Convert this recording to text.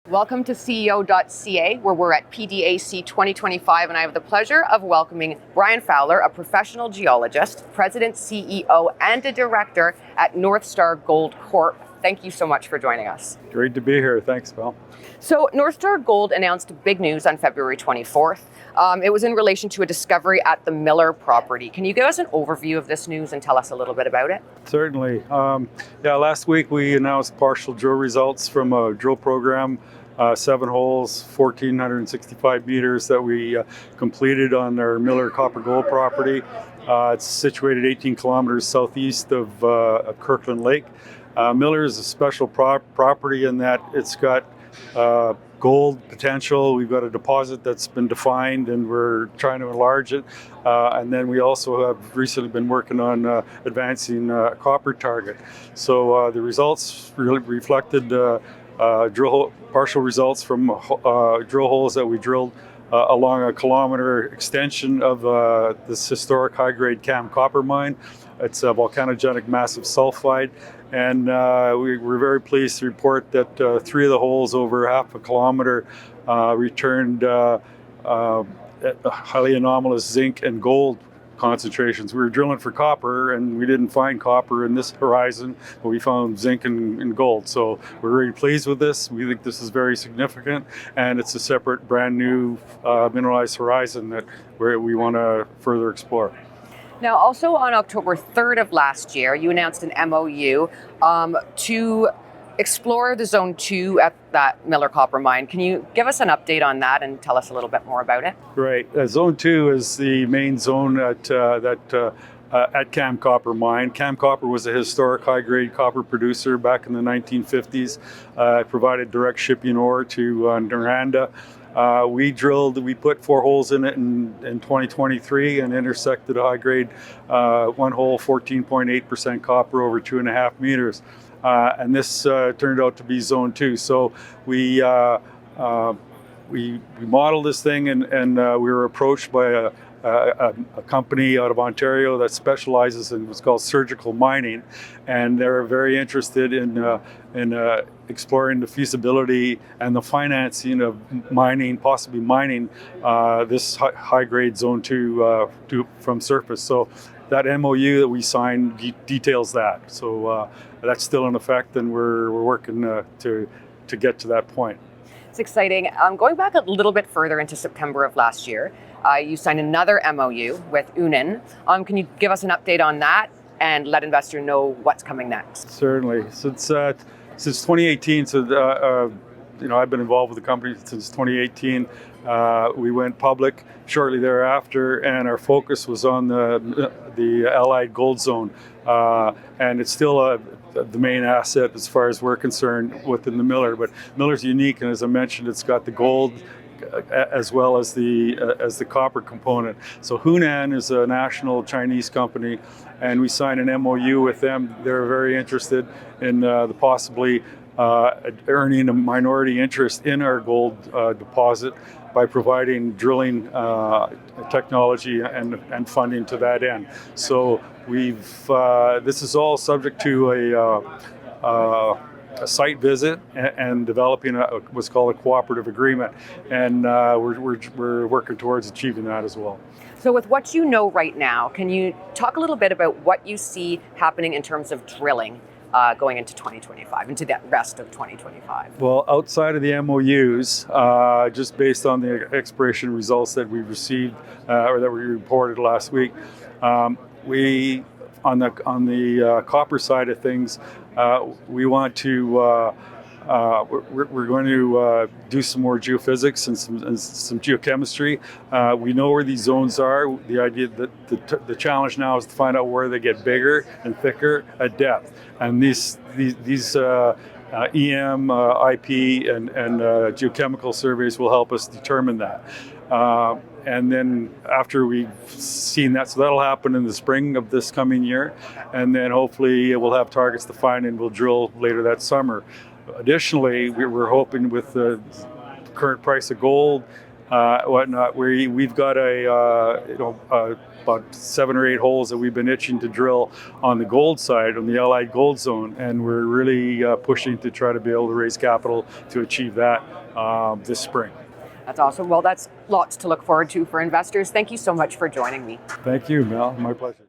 Welcome to CEO.CA, where we're at PDAC 2025, and I have the pleasure of welcoming Brian Fowler, a professional geologist, president, CEO, and a director at Northstar Gold Corp. Thank you so much for joining us. Great to be here. Thanks, Bill. So Northstar Gold announced big news on February 24th. It was in relation to a discovery at the Miller property. Can you give us an overview of this news and tell us a little bit about it? Certainly. Last week we announced partial drill results from a drill program, 7 holes, 1,465 meters that we completed on our Miller copper gold property. It's situated 18 kilometers southeast of Kirkland Lake. Miller is a special property in that it's got gold potential. We've got a deposit that's been defined and we're trying to enlarge it. And then we also have recently been working on advancing a copper target. So the results really reflected partial results from drill holes that we drilled along a kilometer extension of this historic high-grade Cam copper mine. It's a volcanogenic massive sulfide. And we're very pleased to report that 3 of the holes over half a kilometer returned highly anomalous zinc and gold concentrations. We were drilling for copper and we didn't find copper in this horizon, but we found zinc and gold. So we're really pleased with this. We think this is very significant, and it's a separate brand new mineralized horizon that we want to further explore. Now, also on October 3rd of last year, you announced an MOU to explore the Zone 2 at that Miller copper mine. Can you give us an update on that and tell us a little bit more about it? Right. Zone 2 is the main zone at Cam Copper Mine. Cam Copper was a historic high-grade copper producer back in the 1950s. It provided direct shipping ore to Noranda. We put 4 holes in it in 2023 and intersected a high-grade 1 hole, 14.8% copper over 2.5 meters. And this turned out to be Zone 2. So we modeled this thing and we were approached by a company out of Ontario that specializes in what's called surgical mining, and they're very interested in exploring the feasibility and the financing of possibly mining this high-grade Zone 2 from surface. So that MOU that we signed details that. So that's still in effect, and we're working to get to that point. It's exciting. Going back a little bit further into September of last year, you signed another MOU with Hunan. Can you give us an update on that and let investors know what's coming next? Certainly. Since 2018, I've been involved with the company since 2018. We went public shortly thereafter, and our focus was on the Allied Gold Zone, and it's still the main asset as far as we're concerned within the Miller. But Miller's unique, and as I mentioned, it's got the gold as well as the copper component. So Hunan is a national Chinese company, and we signed an MOU with them. They're very interested in possibly earning a minority interest in our gold deposit by providing drilling technology and funding to that end. So this is all subject to a site visit and developing what's called a cooperative agreement, and we're working towards achieving that as well. So with what you know right now, can you talk a little bit about what you see happening in terms of drilling going into 2025, into the rest of 2025? Well, outside of the MOUs, just based on the exploration results that we received or that we reported last week, we on the copper side of things, we want to we're going to do some more geophysics and some geochemistry. We know where these zones are. The idea that the challenge now is to find out where they get bigger and thicker at depth, and these EM, IP, and geochemical surveys will help us determine that. And then after we've seen that, so that'll happen in the spring of this coming year, and then hopefully we'll have targets to find and we'll drill later that summer. Additionally, we're hoping with the current price of gold, whatnot, we've got a about 7 or 8 holes that we've been itching to drill on the gold side, on the Allied Gold Zone, and we're really pushing to try to be able to raise capital to achieve that this spring. That's awesome. Well, that's lots to look forward to for investors. Thank you so much for joining me. Thank you, Mel. My pleasure.